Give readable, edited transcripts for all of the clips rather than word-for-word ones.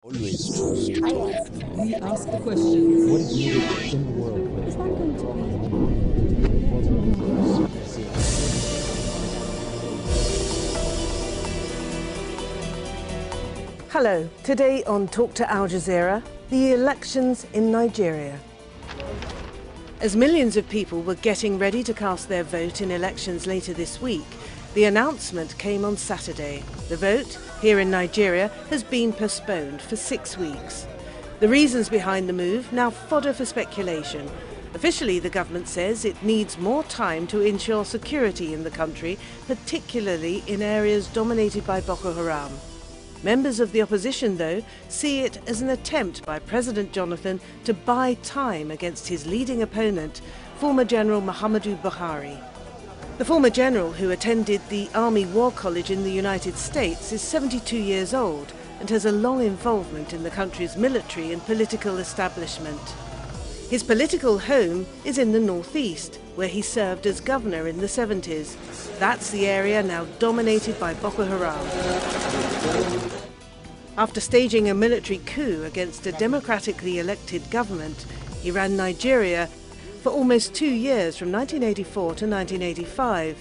Always talk. We ask the questions. What is needed in the world? Is that going to be? Hello. Today on Talk to Al Jazeera, the elections in Nigeria. As millions of people were getting ready to cast their vote in elections later this week, the announcement came on Saturday. The vote here in Nigeria has been postponed for 6 weeks. The reasons behind the move now fodder for speculation. Officially, the government says it needs more time to ensure security in the country, particularly in areas dominated by Boko Haram. Members of the opposition, though, see it as an attempt by President Jonathan to buy time against his leading opponent, former General Muhammadu Buhari. The former general, who attended the Army War College in the United States, is 72 years old and has a long involvement in the country's military and political establishment. His political home is in the northeast, where he served as governor in the 70s. That's the area now dominated by Boko Haram. After staging a military coup against a democratically elected government, he ran Nigeria for almost 2 years, from 1984 to 1985.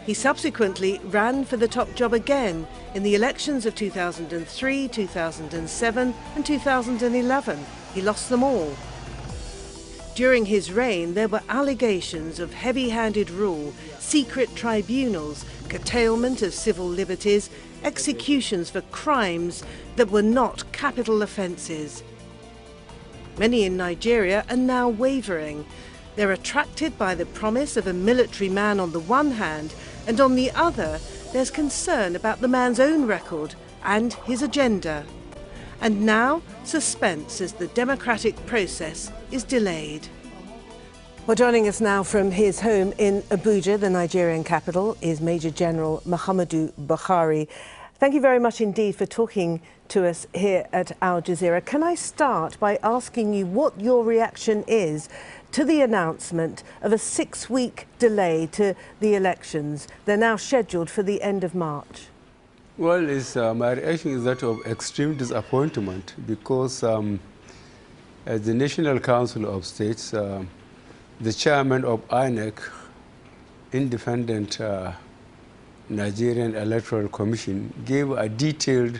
He subsequently ran for the top job again in the elections of 2003, 2007 and 2011. He lost them all. During his reign, there were allegations of heavy-handed rule, secret tribunals, curtailment of civil liberties, executions for crimes that were not capital offences. Many in Nigeria are now wavering. They're attracted by the promise of a military man on the one hand, and on the other, there's concern about the man's own record and his agenda. And now, suspense as the democratic process is delayed. Well, joining us now from his home in Abuja, the Nigerian capital, is Major General Muhammadu Buhari. Thank you very much indeed for talking to us here at Al Jazeera. Can I start by asking you what your reaction is to the announcement of a 6-week delay to the elections? They're now scheduled for the end of March. Well, my reaction is that of extreme disappointment, because as the National Council of States, the chairman of INEC, Independent Nigerian Electoral Commission, gave a detailed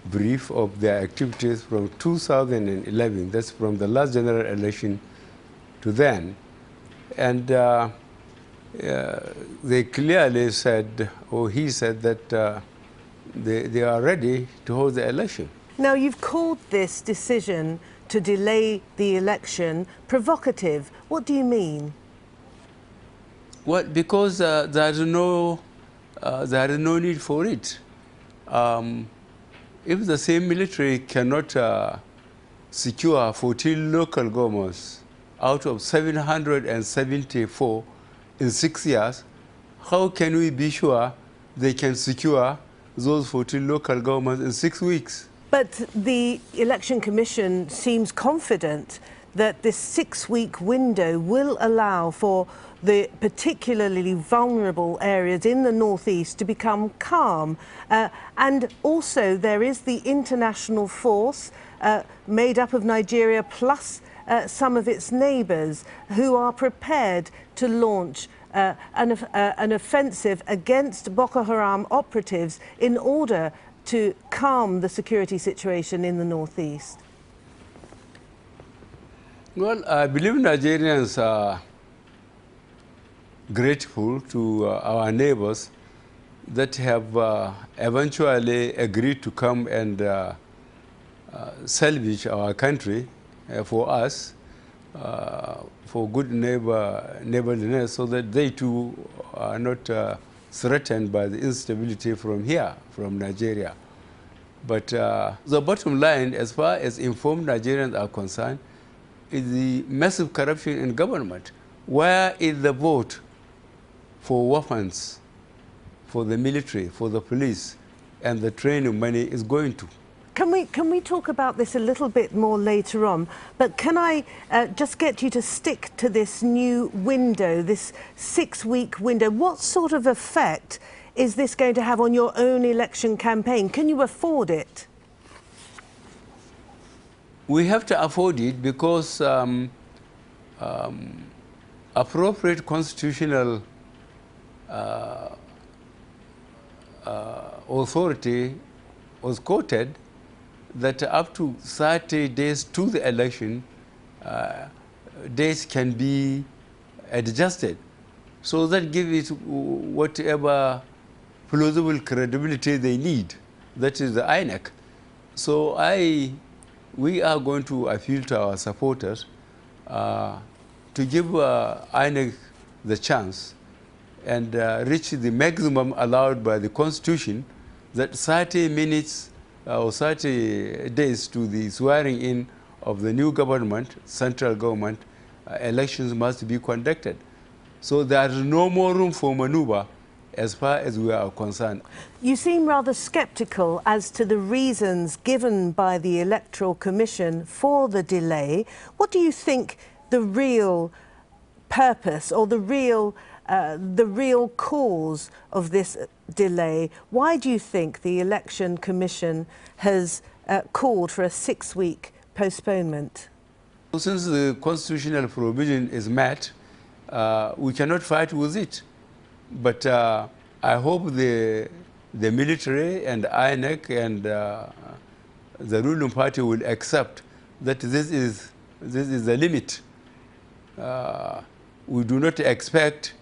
brief of their activities from 2011, that's from the last general election to then. And they clearly said, or he said, that they are ready to hold the election. Now, you've called this decision to delay the election provocative. What do you mean? Well, because there is no need for it. If the same military cannot secure 14 local governments out of 774 in 6 years, how can we be sure they can secure those 14 local governments in 6 weeks? But the Election Commission seems confident that this 6-week window will allow for the particularly vulnerable areas in the northeast to become calm. And also there is the international force made up of Nigeria plus some of its neighbours who are prepared to launch an offensive against Boko Haram operatives in order to calm the security situation in the northeast. Well, I believe Nigerians are grateful to our neighbors that have eventually agreed to come and salvage our country for us, for good neighborliness, so that they too are not threatened by the instability from here, from Nigeria. But the bottom line, as far as informed Nigerians are concerned, is the massive corruption in government. Where is the vote for weapons, for the military, for the police, and the training money is going to? Can we talk about this a little bit more later on? But can I just get you to stick to this new window, this 6-week window? What sort of effect is this going to have on your own election campaign? Can you afford it? We have to afford it because appropriate constitutional authority was quoted that up to 30 days to the election, days can be adjusted. So that gives it whatever plausible credibility they need. That is the INEC. So we are going to appeal to our supporters to give INEC the chance and reach the maximum allowed by the Constitution, that 30 minutes or 30 days to the swearing in of the new government, central government, elections must be conducted. So there is no more room for maneuver as far as we are concerned. You seem rather sceptical as to the reasons given by the Electoral Commission for the delay. What do you think the real purpose or the real cause of this delay? Why do you think the Election Commission has called for a 6-week postponement? Since the constitutional provision is met, we cannot fight with it. But I hope the military and INEC and the ruling party will accept that this is the limit. We do not expect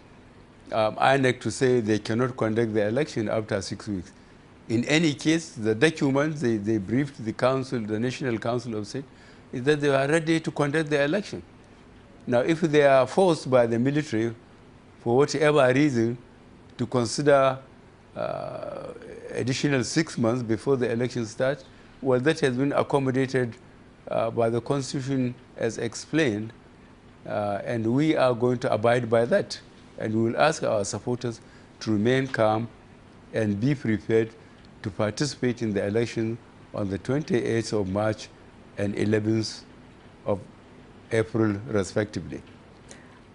INEC to say they cannot conduct the election after 6 weeks. In any case, the documents they briefed the council, the National Council of State, is that they are ready to conduct the election. Now, if they are forced by the military, for whatever reason, to consider additional 6 months before the election starts, well, that has been accommodated by the Constitution as explained, and we are going to abide by that. And we will ask our supporters to remain calm and be prepared to participate in the election on the 28th of March and 11th of April, respectively.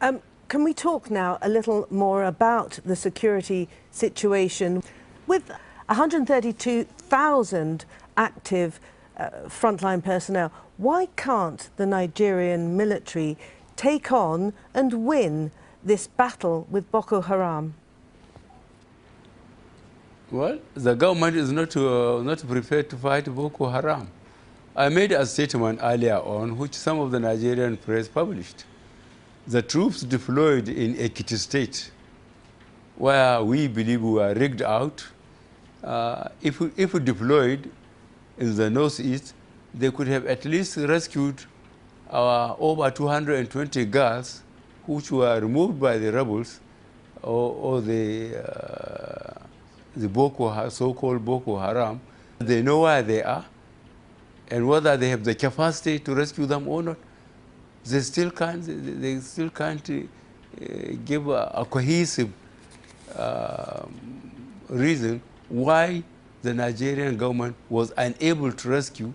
Can we talk now a little more about the security situation? With 132,000 active frontline personnel, why can't the Nigerian military take on and win this battle with Boko Haram? Well, the government is not prepared to fight Boko Haram. I made a statement earlier on, which some of the Nigerian press published. The troops deployed in Ekiti State, where we believe we are rigged out, if we deployed in the northeast, they could have at least rescued our over 220 girls which were removed by the rebels or the so-called Boko Haram. They know where they are and whether they have the capacity to rescue them or not. They still can't give a cohesive reason why the Nigerian government was unable to rescue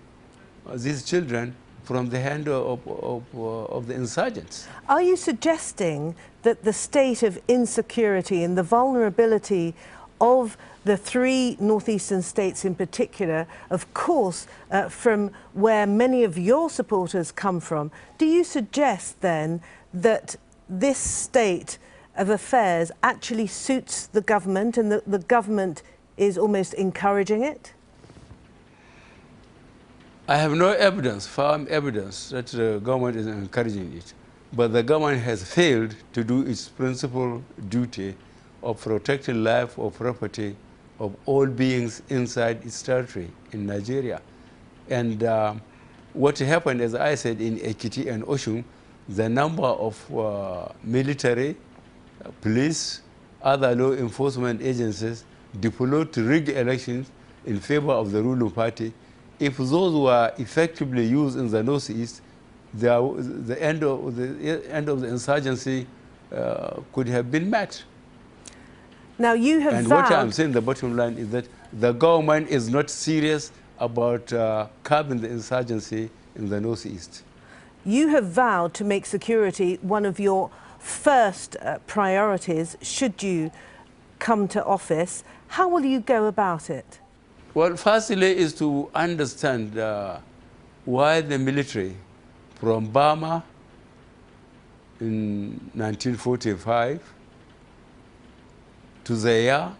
these children from the hand of the insurgents. Are you suggesting that the state of insecurity and the vulnerability of the 3 northeastern states in particular, of course, from where many of your supporters come from, do you suggest then that this state of affairs actually suits the government and that the government is almost encouraging it? I have no evidence, firm evidence, that the government is encouraging it. But the government has failed to do its principal duty of protecting life or property of all beings inside its territory in Nigeria. And what happened, as I said, in Ekiti and Oshun, the number of military, police, other law enforcement agencies deployed to rig elections in favor of the ruling party, if those were effectively used in the northeast, the end of the insurgency could have been met. Now you have and vowed... what I'm saying, the bottom line is that the government is not serious about curbing the insurgency in the northeast. You have vowed to make security one of your first priorities should you come to office. How will you go about it? Well, firstly is to understand why the military from Burma in 1945 to Zaire,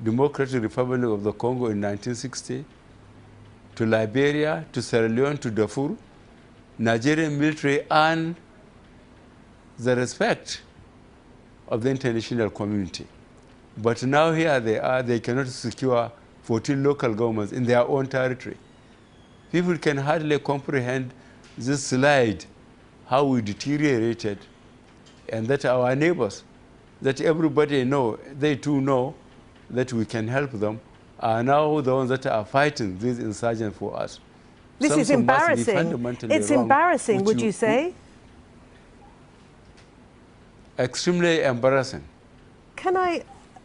Democratic Republic of the Congo in 1960, to Liberia, to Sierra Leone, to Darfur, Nigerian military earned the respect of the international community. But now here they are, they cannot secure 14 local governments in their own territory. People can hardly comprehend this slide, how we deteriorated, and that our neighbors, that everybody know, they too know that we can help them, are now the ones that are fighting these insurgents for us. This is embarrassing. It's embarrassing, would you say? Extremely embarrassing. Can I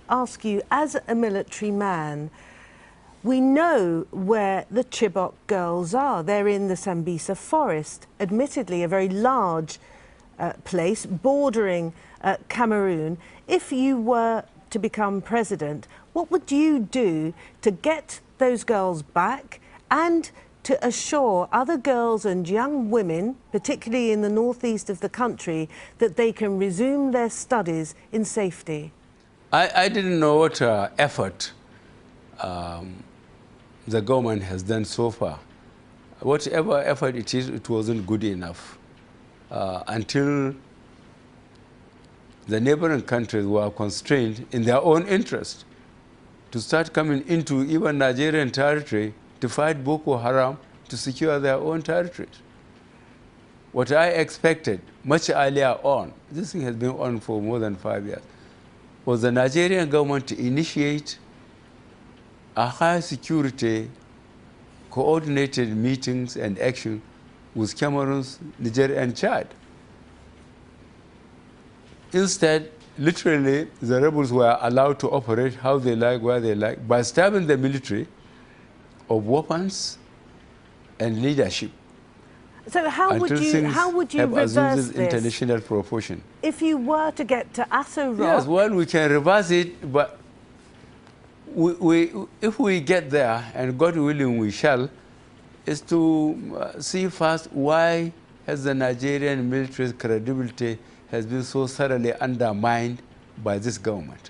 ask you, as a military man, we know where the Chibok girls are. They're in the Sambisa forest, admittedly a very large place bordering Cameroon. If you were to become president, what would you do to get those girls back and to assure other girls and young women, particularly in the northeast of the country, that they can resume their studies in safety? I didn't know what effort the government has done so far. Whatever effort it is, it wasn't good enough until the neighboring countries were constrained in their own interest to start coming into even Nigerian territory to fight Boko Haram to secure their own territories. What I expected much earlier on, this thing has been on for more than 5 years, was the Nigerian government to initiate a high security coordinated meetings and action with Cameroon, Niger, and Chad. Instead, literally, the rebels were allowed to operate how they like, where they like, by starving the military of weapons and leadership. So how would you reverse this international proportion? If you were to get to Aso Rock? Yes, well, we can reverse it, but if we get there, and God willing we shall, is to see first why has the Nigerian military's credibility has been so thoroughly undermined by this government.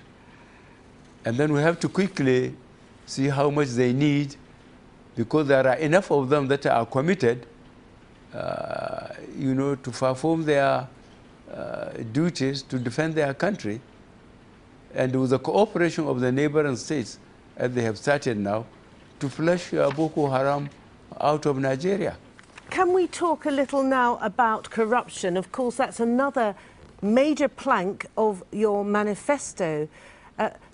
And then we have to quickly see how much they need, because there are enough of them that are committed to perform their duties to defend their country. And with the cooperation of the neighboring states, as they have started now, to flush Boko Haram out of Nigeria. Can we talk a little now about corruption? Of course, that's another major plank of your manifesto.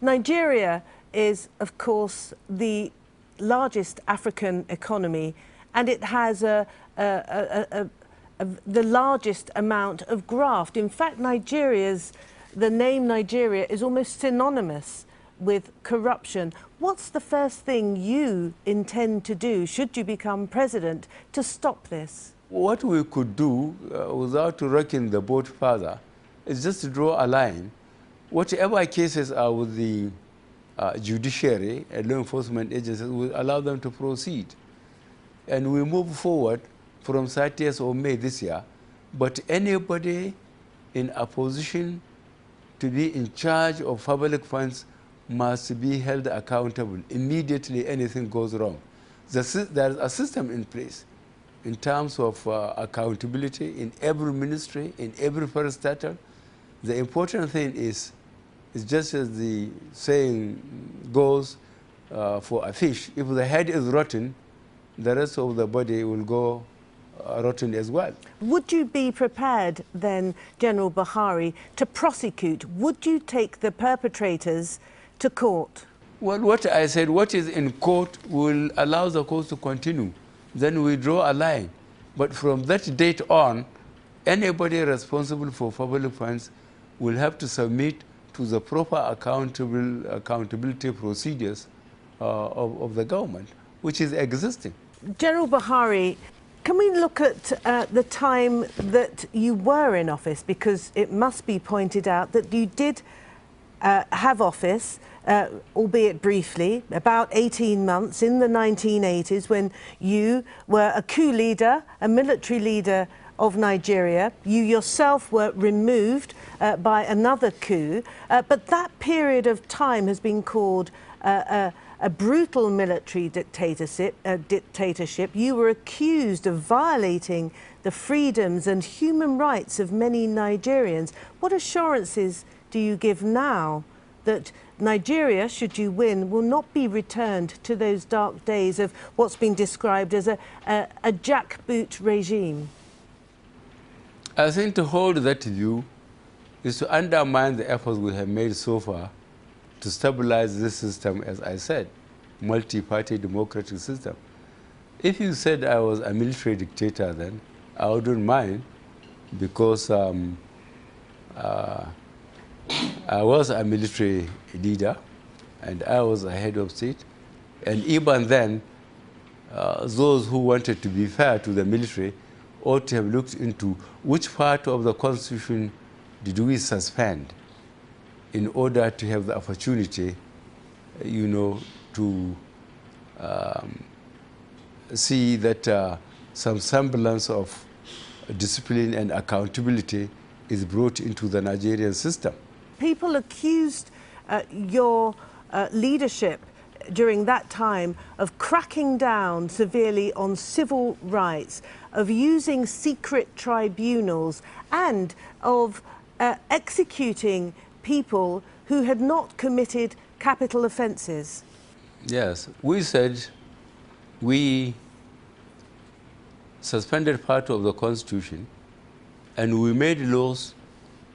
Nigeria is, of course, the largest African economy, and it has the largest amount of graft. In fact, the name Nigeria is almost synonymous with corruption. What's the first thing you intend to do, should you become president, to stop this? What we could do, without rocking the boat further, is just to draw a line. Whatever cases are with the judiciary and law enforcement agencies, will allow them to proceed. And we move forward from 30th of May this year. But anybody in a position to be in charge of public funds must be held accountable immediately anything goes wrong. There's a system in place in terms of accountability in every ministry, in every parastatal. The important thing is just as the saying goes for a fish, if the head is rotten, the rest of the body will go rotten as well. Would you be prepared then, General Buhari, to prosecute? Would you take the perpetrators to court? Well, what I said, what is in court will allow the court to continue. Then we draw a line. But from that date on, anybody responsible for public funds will have to submit to the proper accountability procedures of the government, which is existing. General Buhari, can we look at the time that you were in office? Because it must be pointed out that you did have office albeit briefly, about 18 months in the 1980s when you were a coup leader, a military leader of Nigeria. You yourself were removed by another coup, but that period of time has been called a brutal military dictatorship. You were accused of violating the freedoms and human rights of many Nigerians. What assurances do you give now that Nigeria, should you win, will not be returned to those dark days of what's been described as a jackboot regime? I think to hold that view is to undermine the efforts we have made so far to stabilize this system, as I said, multi-party democratic system. If you said I was a military dictator then, I wouldn't mind, because I was a military leader and I was a head of state. And even then, those who wanted to be fair to the military ought to have looked into which part of the Constitution did we suspend in order to have the opportunity, you know, to see that some semblance of discipline and accountability is brought into the Nigerian system. People accused your leadership during that time of cracking down severely on civil rights, of using secret tribunals, and of executing people who had not committed capital offences. Yes, we said we suspended part of the Constitution and we made laws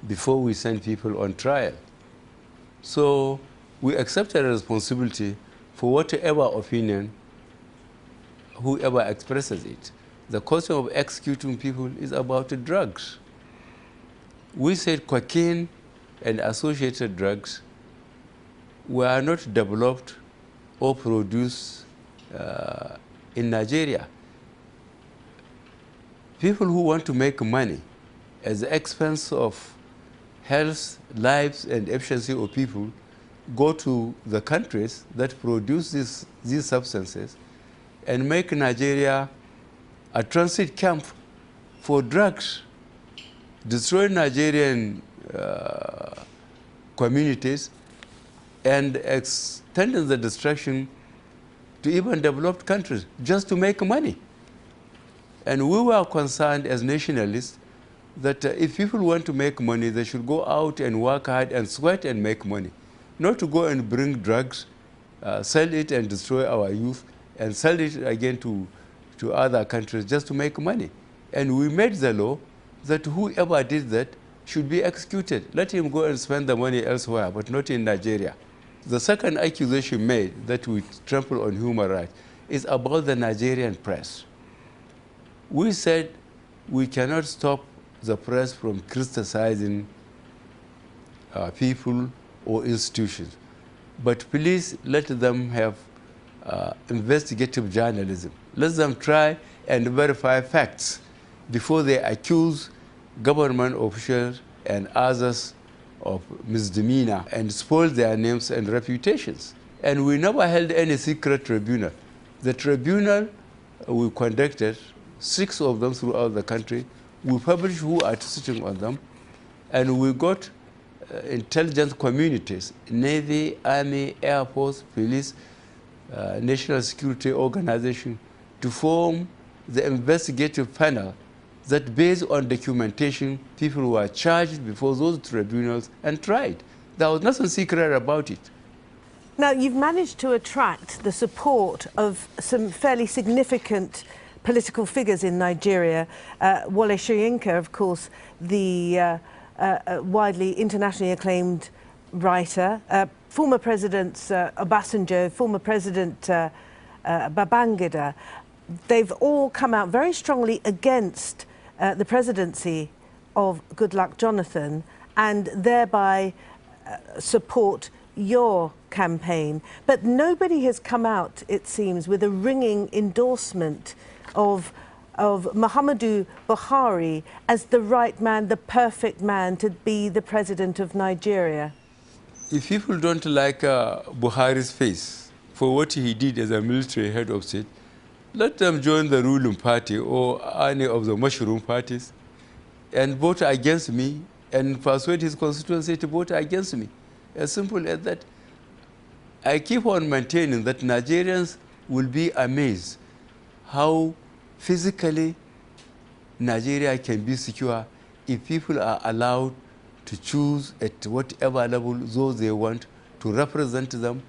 before we sent people on trial. So we accepted responsibility for whatever opinion whoever expresses it. The question of executing people is about the drugs. We said cocaine and associated drugs were not developed or produced in Nigeria. People who want to make money at the expense of health, lives, and efficiency of people go to the countries that produce these substances and make Nigeria a transit camp for drugs, destroy Nigerian communities, and extending the destruction to even developed countries just to make money. And we were concerned as nationalists that if people want to make money, they should go out and work hard and sweat and make money, not to go and bring drugs, sell it and destroy our youth, and sell it again to other countries just to make money. And we made the law that whoever did that should be executed. Let him go and spend the money elsewhere, but not in Nigeria. The second accusation made that we trample on human rights is about the Nigerian press. We said we cannot stop the press from criticizing people or institutions, but please let them have investigative journalism. Let them try and verify facts before they accuse government officials and others of misdemeanor and spoil their names and reputations. And we never held any secret tribunal. The tribunal we conducted, 6 of them throughout the country, we published who are sitting on them, and we got intelligence communities, Navy, Army, Air Force, police, national security organization, to form the investigative panel that, based on documentation, people were charged before those tribunals and tried. There was nothing secret about it. Now, you've managed to attract the support of some fairly significant political figures in Nigeria. Wole Soyinka, of course, the widely internationally acclaimed writer, former President Obasanjo, former President Babangida. They've all come out very strongly against the presidency of Goodluck Jonathan and thereby support your campaign. But nobody has come out, it seems, with a ringing endorsement of Muhammadu Buhari as the right man, the perfect man to be the president of Nigeria. if people don't like Buhari's face for what he did as a military head of state, let them join the ruling party or any of the mushroom parties and vote against me and persuade his constituency to vote against me. As simple as that. I keep on maintaining that Nigerians will be amazed how physically Nigeria can be secure if people are allowed to choose at whatever level those they want to represent them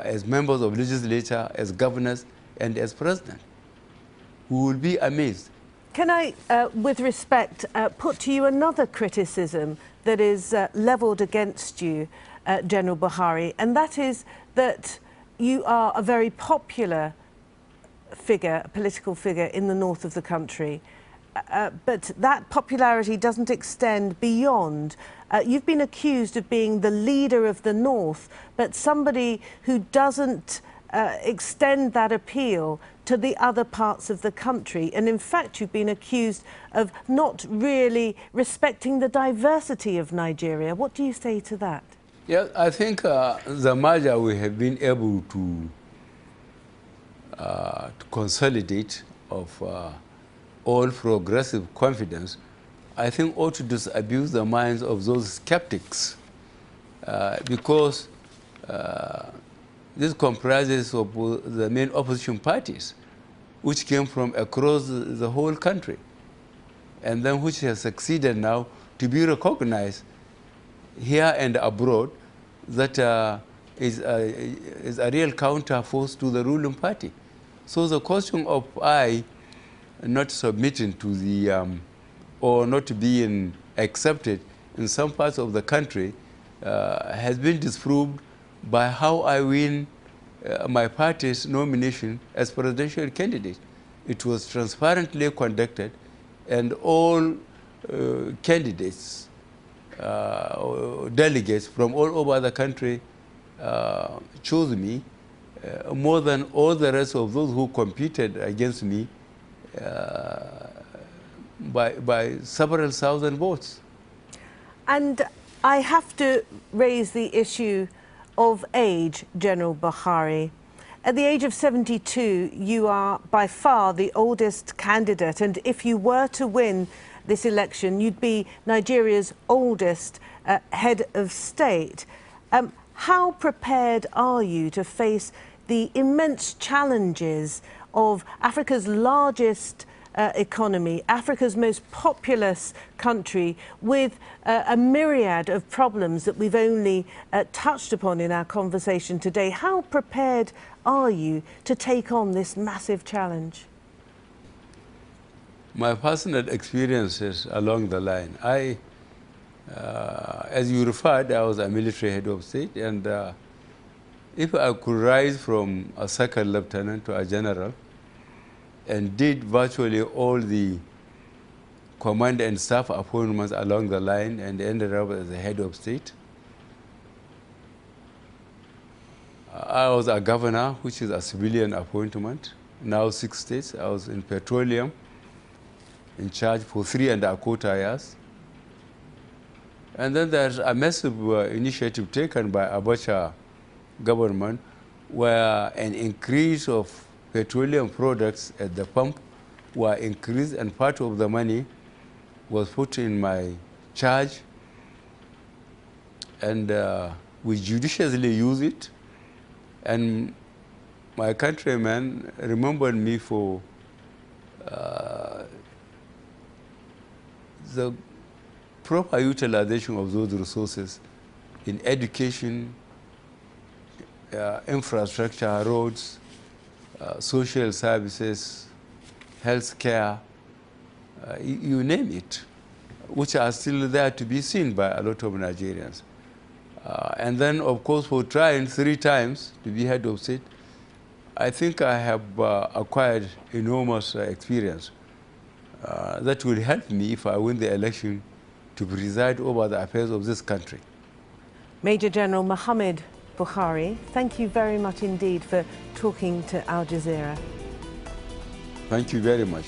as members of legislature, as governors, and as president. We will be amazed. Can I, with respect, put to you another criticism that is levelled against you, General Buhari, and that is that you are a very popular figure, a political figure in the north of the country, but that popularity doesn't extend beyond. You've been accused of being the leader of the north, but somebody who doesn't extend that appeal to the other parts of the country. And in fact, you've been accused of not really respecting the diversity of Nigeria. What do you say to that? Yeah, I think the merger we have been able to consolidate of all progressive confidence, I think ought to disabuse the minds of those skeptics because this comprises of the main opposition parties which came from across the whole country and then which has succeeded now to be recognized here and abroad that is a real counter force to the ruling party. So the question of I not submitting to the or not being accepted in some parts of the country has been disproved by how I win my party's nomination as presidential candidate. It was transparently conducted and all candidates, delegates from all over the country chose me more than all the rest of those who competed against me by several thousand votes. And I have to raise the issue of age, General Buhari. At the age of 72, you are by far the oldest candidate, and if you were to win this election, you'd be Nigeria's oldest head of state. How prepared are you to face the immense challenges of Africa's largest economy, Africa's most populous country, with a myriad of problems that we've only touched upon in our conversation today? How prepared are you to take on this massive challenge? My personal experiences along the line, as you referred, I was a military head of state, and if I could rise from a second lieutenant to a general and did virtually all the command and staff appointments along the line and ended up as the head of state. I was a governor, which is a civilian appointment, now 6 states. I was in petroleum, in charge for 3¼ years. And then there's a massive initiative taken by Abacha government where an increase of petroleum products at the pump were increased and part of the money was put in my charge, and we judiciously use it. And my countrymen remembered me for the proper utilization of those resources in education, infrastructure, roads, social services, health care, you name it, which are still there to be seen by a lot of Nigerians. And then, of course, for trying 3 times to be head of state, I think I have acquired enormous experience that will help me if I win the election to preside over the affairs of this country. Major General Muhammadu Buhari, thank you very much indeed for talking to Al Jazeera. Thank you very much.